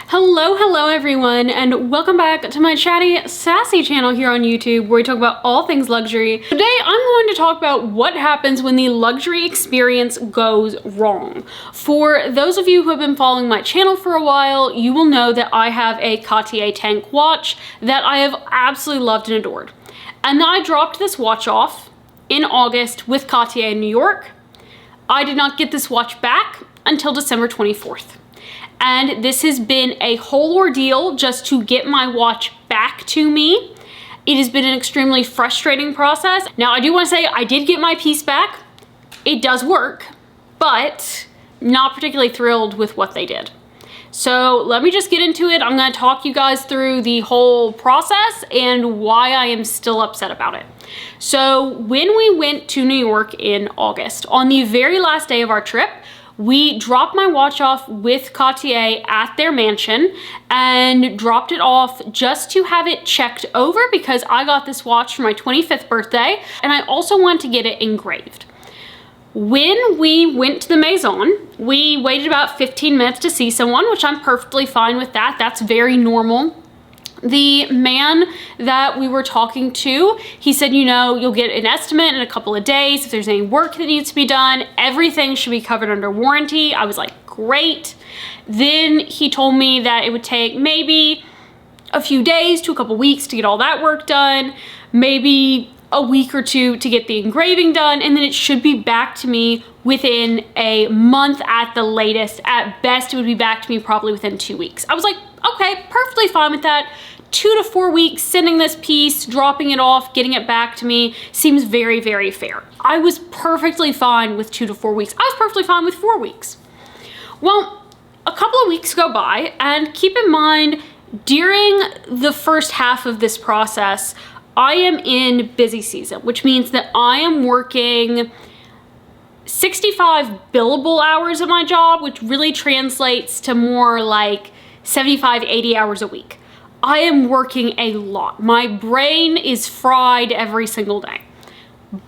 Hello everyone, and welcome back to my chatty, sassy channel here on YouTube, where we talk about all things luxury. Today, I'm going to talk about what happens when the luxury experience goes wrong. For those of you who have been following my channel for a while, you will know that I have a Cartier tank watch that I have absolutely loved and adored. And I dropped this watch off in August with Cartier in New York. I did not get this watch back until December 24th. And this has been a whole ordeal just to get my watch back to me. It has been an extremely frustrating process. Now, I do want to say I did get my piece back. It does work, but not particularly thrilled with what they did. So let me just get into it. I'm going to talk you guys through the whole process and why I am still upset about it. So when we went to New York in August, on the very last day of our trip, we dropped my watch off with Cartier at their mansion and dropped it off just to have it checked over because I got this watch for my 25th birthday and I also wanted to get it engraved. When we went to the Maison, we waited about 15 minutes to see someone, which I'm perfectly fine with that. That's very normal. The man that we were talking to, he said, you know, you'll get an estimate in a couple of days. If there's any work that needs to be done, everything should be covered under warranty. I was like, great. Then he told me that it would take maybe a few days to a couple weeks to get all that work done, maybe a week or two to get the engraving done, and then it should be back to me within a month at the latest. At best, it would be back to me probably within 2 weeks. I was like, okay, perfectly fine with that. 2 to 4 weeks, sending this piece, dropping it off, getting it back to me seems very, very fair. I was perfectly fine with 2 to 4 weeks. I was perfectly fine with 4 weeks. Well, a couple of weeks go by, and keep in mind, during the first half of this process, I am in busy season, which means that I am working 65 billable hours at my job, which really translates to more like 75, 80 hours a week. I am working a lot. My brain is fried every single day.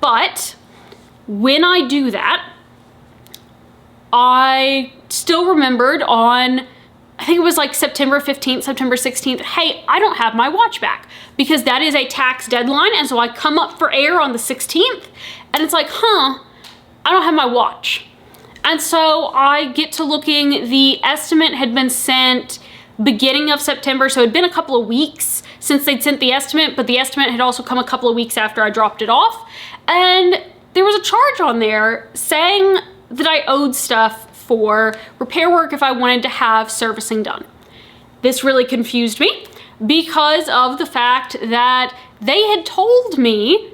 But when I do that, I still remembered on, I think it was like September 15th, September 16th, hey, I don't have my watch back because that is a tax deadline. And so I come up for air on the 16th and it's like, I don't have my watch. And so I get to looking, the estimate had been sent beginning of September. So it had been a couple of weeks since they'd sent the estimate, but the estimate had also come a couple of weeks after I dropped it off. And there was a charge on there saying that I owed stuff for repair work if I wanted to have servicing done. This really confused me because of the fact that they had told me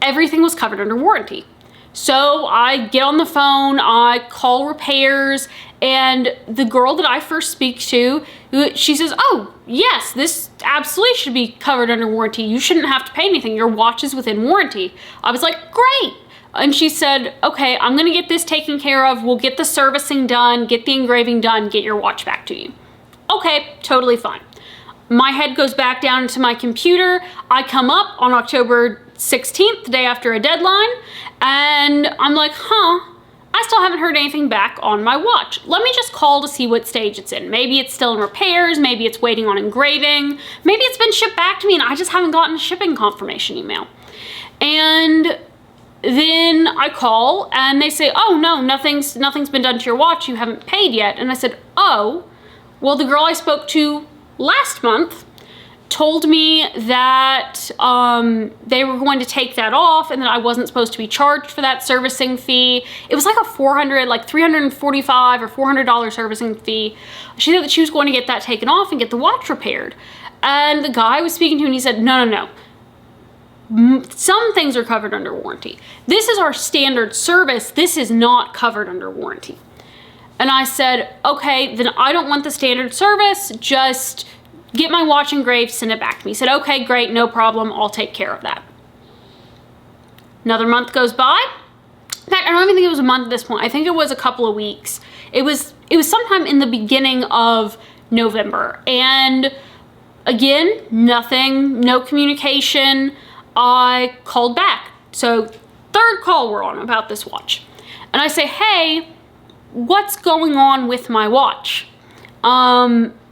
everything was covered under warranty. So I get on the phone, I call repairs, and the girl that I first speak to, she says, oh, yes, this absolutely should be covered under warranty. You shouldn't have to pay anything. Your watch is within warranty. I was like, great. And she said, okay, I'm gonna get this taken care of. We'll get the servicing done, get the engraving done, get your watch back to you. Okay, totally fine. My head goes back down into my computer. I come up on October 16th, the day after a deadline, and I'm like, I still haven't heard anything back on my watch. Let me just call to see what stage it's in. Maybe it's still in repairs, maybe it's waiting on engraving, maybe it's been shipped back to me and I just haven't gotten a shipping confirmation email. And then I call and they say, oh no, nothing's been done to your watch, you haven't paid yet. And I said, oh, well, the girl I spoke to last month told me that they were going to take that off and that I wasn't supposed to be charged for that servicing fee. It was like a $345 or $400 servicing fee. She said that she was going to get that taken off and get the watch repaired. And the guy I was speaking to, and he said, no. Some things are covered under warranty. This is our standard service. This is not covered under warranty. And I said, okay, then I don't want the standard service. Just get my watch engraved, send it back to me. He said, okay, great, no problem. I'll take care of that. Another month goes by. In fact, I don't even think it was a month at this point. I think it was a couple of weeks. It was sometime in the beginning of November. And again, nothing, no communication. I called back. So third call we're on about this watch. And I say, hey, what's going on with my watch?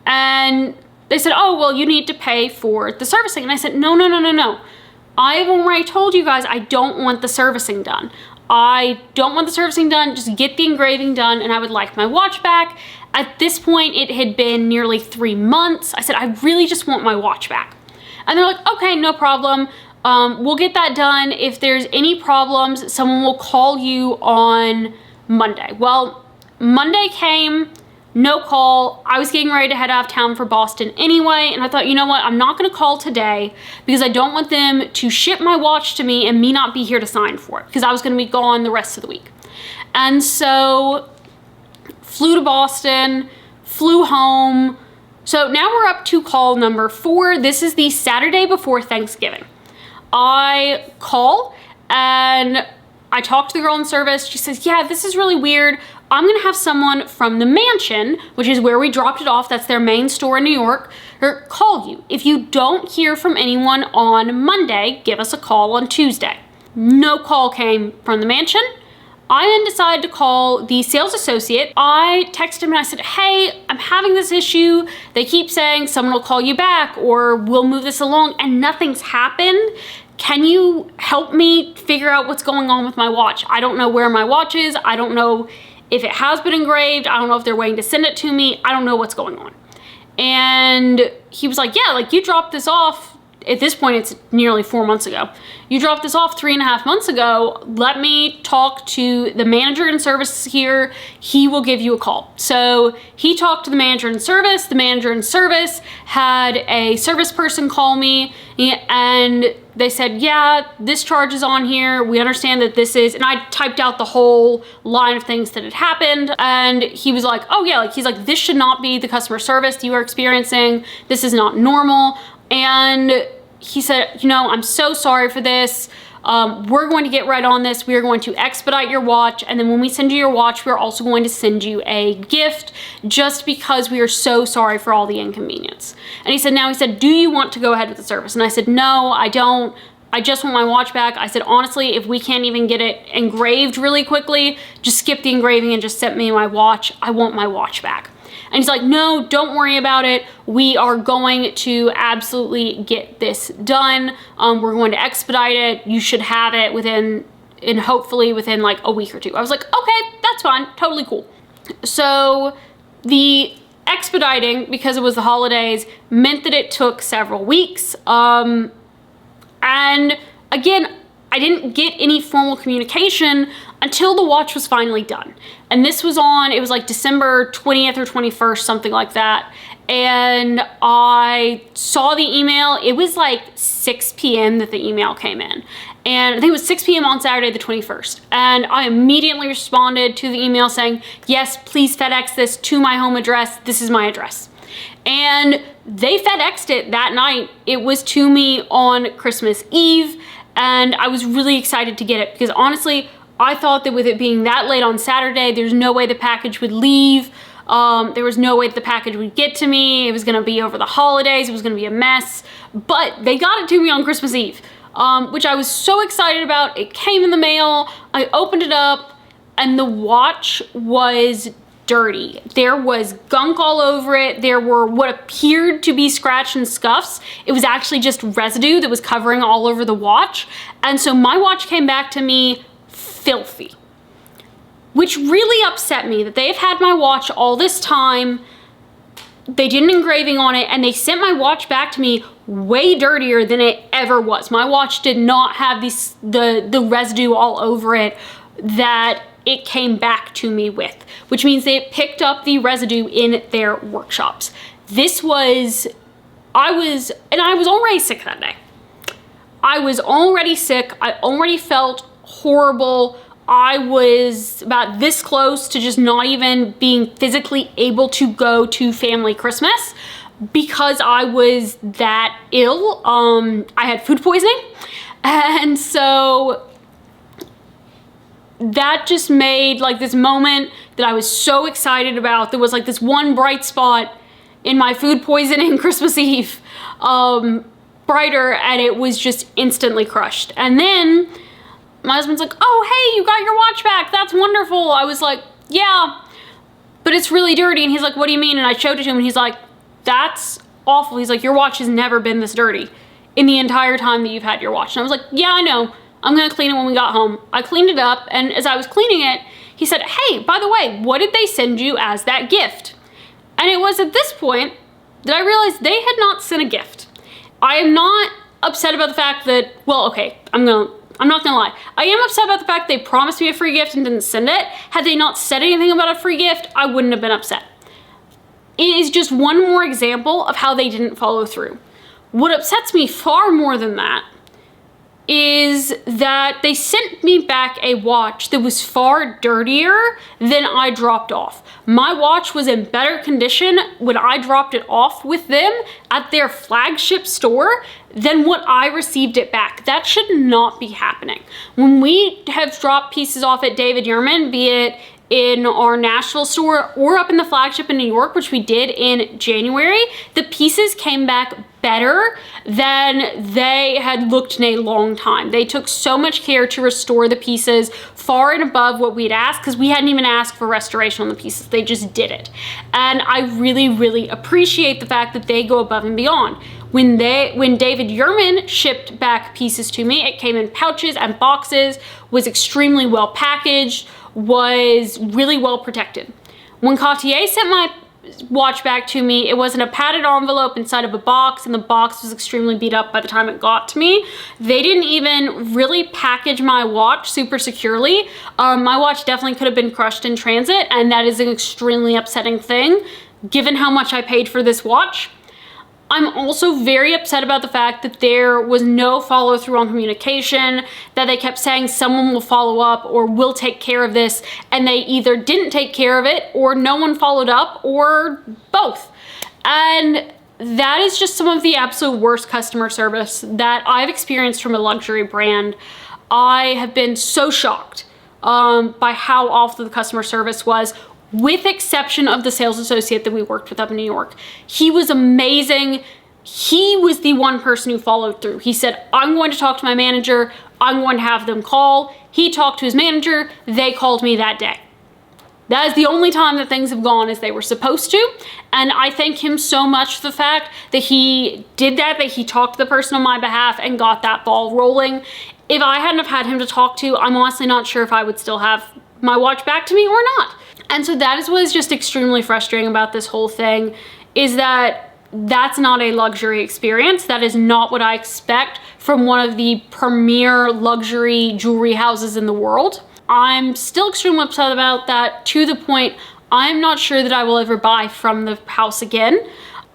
And they said, oh, well, you need to pay for the servicing. And I said, no, no, no, no, no. I've already told you guys I don't want the servicing done. I don't want the servicing done, just get the engraving done, and I would like my watch back. At this point, it had been nearly 3 months. I said, I really just want my watch back. And they're like, okay, no problem. We'll get that done. If there's any problems, someone will call you on Monday. Well, Monday came, no call. I was getting ready to head out of town for Boston anyway, and I thought, you know what, I'm not gonna call today because I don't want them to ship my watch to me and me not be here to sign for it, because I was gonna be gone the rest of the week. And so, flew to Boston, flew home. So now we're up to call number 4. This is the Saturday before Thanksgiving. I call and I talk to the girl in service. She says, yeah, this is really weird. I'm gonna have someone from the mansion, which is where we dropped it off, that's their main store in New York, call you. If you don't hear from anyone on Monday, give us a call on Tuesday. No call came from the mansion. I then decided to call the sales associate. I texted him and I said, hey, I'm having this issue. They keep saying someone will call you back or we'll move this along, and nothing's happened. Can you help me figure out what's going on with my watch? I don't know where my watch is. I don't know if it has been engraved. I don't know if they're waiting to send it to me. I don't know what's going on. And he was like, yeah, like you dropped this off. At this point, it's nearly 4 months ago. You dropped this off 3.5 months ago. Let me talk to the manager in service here. He will give you a call. So he talked to the manager in service. The manager in service had a service person call me, and they said, yeah, this charge is on here. We understand that this is, and I typed out the whole line of things that had happened. And he was like, oh yeah, like he's like, this should not be the customer service you are experiencing. This is not normal. And he said, you know, I'm so sorry for this. We're going to get right on this. We are going to expedite your watch. And then when we send you your watch, we're also going to send you a gift just because we are so sorry for all the inconvenience. And he said, do you want to go ahead with the service? And I said, no, I don't. I just want my watch back. I said, honestly, if we can't even get it engraved really quickly, just skip the engraving and just send me my watch. I want my watch back. And he's like, no, don't worry about it. We are going to absolutely get this done. We're going to expedite it. You should have it hopefully within like a week or 2. I was like, okay, that's fine, totally cool. So the expediting, because it was the holidays, meant that it took several weeks. And again, I didn't get any formal communication until the watch was finally done. And this was it was like December 20th or 21st, something like that. And I saw the email. It was like 6 p.m. that the email came in. And I think it was 6 p.m. on Saturday the 21st. And I immediately responded to the email saying, yes, please FedEx this to my home address. This is my address. And they FedExed it that night. It was to me on Christmas Eve. And I was really excited to get it because honestly, I thought that with it being that late on Saturday, there's no way the package would leave. There was no way that the package would get to me. It was gonna be over the holidays. It was gonna be a mess. But they got it to me on Christmas Eve, which I was so excited about. It came in the mail. I opened it up and the watch was dirty. There was gunk all over it. There were what appeared to be scratch and scuffs. It was actually just residue that was covering all over the watch. And so my watch came back to me filthy, which really upset me that they've had my watch all this time. They did an engraving on it and they sent my watch back to me way dirtier than it ever was. My watch did not have the residue all over it that it came back to me with, which means they picked up the residue in their workshops. I was already sick that day. I was already sick. I already felt horrible. I was about this close to just not even being physically able to go to family Christmas because I was that ill. I had food poisoning. And so that just made like this moment that I was so excited about. There was like this one bright spot in my food poisoning Christmas Eve, brighter, and it was just instantly crushed. And then my husband's like, oh, hey, you got your watch back. That's wonderful. I was like, yeah, but it's really dirty. And he's like, what do you mean? And I showed it to him and he's like, that's awful. He's like, your watch has never been this dirty in the entire time that you've had your watch. And I was like, yeah, I know. I'm gonna clean it when we got home. I cleaned it up, and as I was cleaning it, he said, hey, by the way, what did they send you as that gift? And it was at this point that I realized they had not sent a gift. I am not upset about the fact that, well, okay, I'm not gonna lie. I am upset about the fact they promised me a free gift and didn't send it. Had they not said anything about a free gift, I wouldn't have been upset. It is just one more example of how they didn't follow through. What upsets me far more than that is that they sent me back a watch that was far dirtier than I dropped off. My watch was in better condition when I dropped it off with them at their flagship store than what I received it back. That should not be happening. When we have dropped pieces off at David Yurman, be it in our Nashville store or up in the flagship in New York, which we did in January, the pieces came back better than they had looked in a long time. They took so much care to restore the pieces far and above what we'd asked, because we hadn't even asked for restoration on the pieces. They just did it. And I really, really appreciate the fact that they go above and beyond. When David Yurman shipped back pieces to me, it came in pouches and boxes, was extremely well packaged, was really well protected. When Cartier sent my watch back to me, it was in a padded envelope inside of a box, and the box was extremely beat up by the time it got to me. They didn't even really package my watch super securely. My watch definitely could have been crushed in transit, and that is an extremely upsetting thing given how much I paid for this watch. I'm also very upset about the fact that there was no follow through on communication, that they kept saying someone will follow up or will take care of this, and they either didn't take care of it or no one followed up or both. And that is just some of the absolute worst customer service that I've experienced from a luxury brand. I have been so shocked by how awful the customer service was, with exception of the sales associate that we worked with up in New York. He was amazing. He was the one person who followed through. He said, I'm going to talk to my manager. I'm going to have them call. He talked to his manager. They called me that day. That is the only time that things have gone as they were supposed to. And I thank him so much for the fact that he did that he talked to the person on my behalf and got that ball rolling. If I hadn't have had him to talk to, I'm honestly not sure if I would still have my watch back to me or not. And so that is what is just extremely frustrating about this whole thing, is that that's not a luxury experience. That is not what I expect from one of the premier luxury jewelry houses in the world. I'm still extremely upset about that, to the point I'm not sure that I will ever buy from the house again.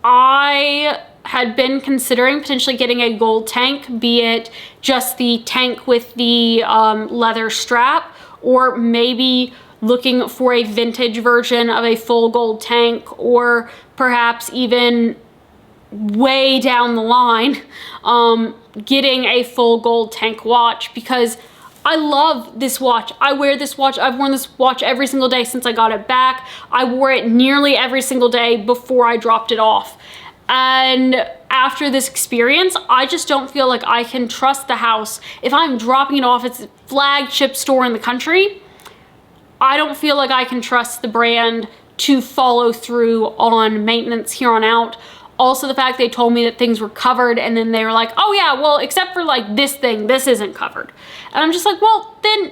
I had been considering potentially getting a gold tank, be it just the tank with the leather strap, or maybe looking for a vintage version of a full gold tank, or perhaps even way down the line, getting a full gold tank watch, because I love this watch. I wear this watch. I've worn this watch every single day since I got it back. I wore it nearly every single day before I dropped it off. And after this experience, I just don't feel like I can trust the house. If I'm dropping it off at its flagship store in the country, I don't feel like I can trust the brand to follow through on maintenance here on out. Also, the fact they told me that things were covered, and then they were like, oh yeah, well, except for like this thing, this isn't covered. And I'm just like, well, then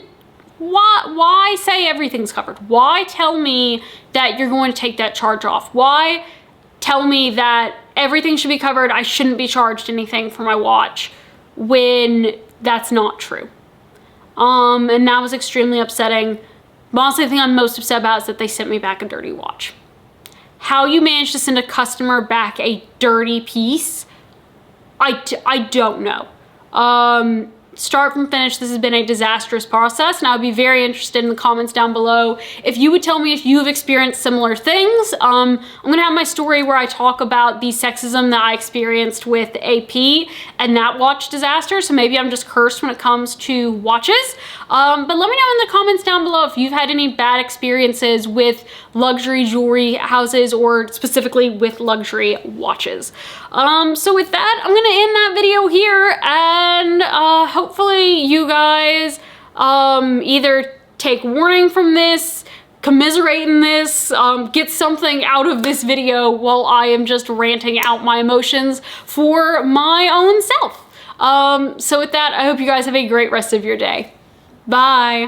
why say everything's covered? Why tell me that you're going to take that charge off? Why tell me that everything should be covered, I shouldn't be charged anything for my watch, when that's not true? And that was extremely upsetting. But honestly, the thing I'm most upset about is that they sent me back a dirty watch. How you managed to send a customer back a dirty piece, I don't know. Start from finish, this has been a disastrous process, and I would be very interested in the comments down below if you would tell me if you've experienced similar things. I'm gonna have my story where I talk about the sexism that I experienced with AP and that watch disaster, so maybe I'm just cursed when it comes to watches. But let me know in the comments down below if you've had any bad experiences with luxury jewelry houses, or specifically with luxury watches. So with that, I'm gonna end that video here, and hopefully you guys either take warning from this, commiserate in this, get something out of this video while I am just ranting out my emotions for my own self. So with that, I hope you guys have a great rest of your day. Bye.